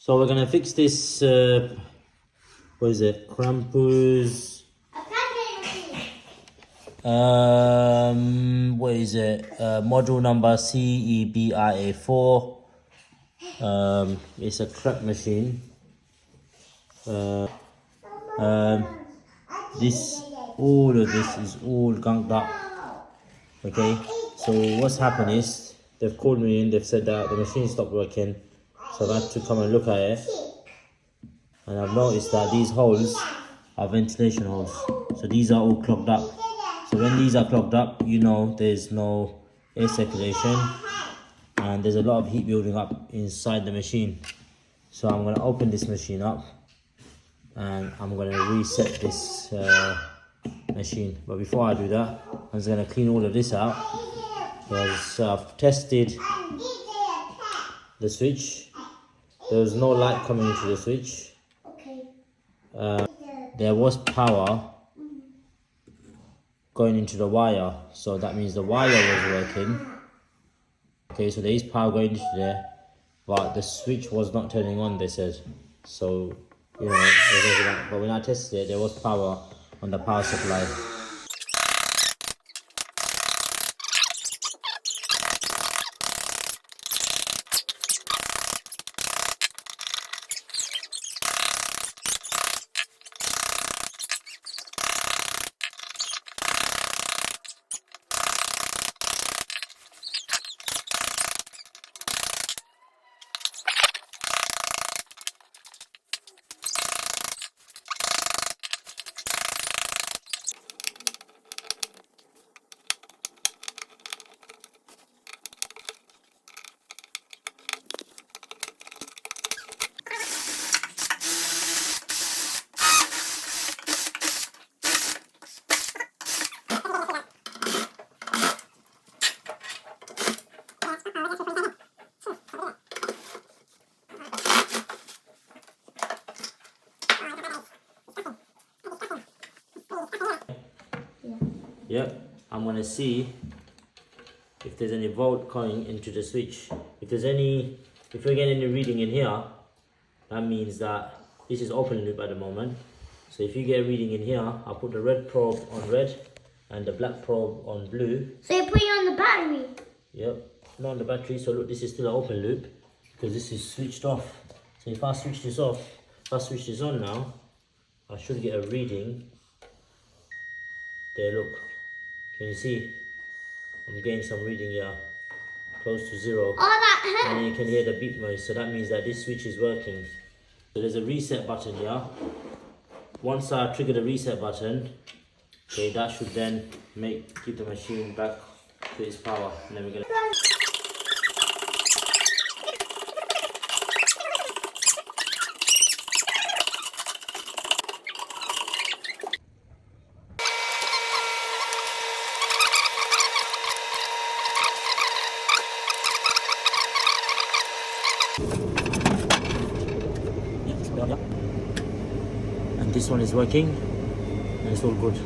So we're gonna fix this. What is it? Krampus. What is it? Module number CEBIA4. It's a Crepe machine. All of this is all gunked up. Okay, so what's happened is they've called me in. They've said that the machine stopped working, so I've had to come and look at it. And I've noticed that these holes are ventilation holes. So these are all clogged up. So when these are clogged up, you know there's no air circulation and there's a lot of heat building up inside the machine. So I'm going to open this machine up and I'm going to reset this machine. But before I do that, I'm just going to clean all of this out. Because I've tested the switch. There was no light coming into the switch. There was power going into the wire, so that means the wire was working. Okay, so there is power going into there, but the switch was not turning on, they said. So, you know, but when I tested it, there was power on the power supply. Yep, I'm gonna see if there's any volt coming into the switch. If we're getting any reading in here, that means that this is open loop at the moment. So if you get a reading in here, I'll put the red probe on red and the black probe on blue. So you put it on the battery? Yep, not on the battery. So look, this is still an open loop because this is switched off. So if I switch this off, if I switch this on now, I should get a reading. There, look. Can you see? I'm getting some reading here, close to 0. Oh, that hurt. And you can hear the beep noise, so that means that this switch is working. So there's a reset button here. Once I trigger the reset button, okay, that should then keep the machine back to its power. And then we're gonna. And this one is working and it's all good.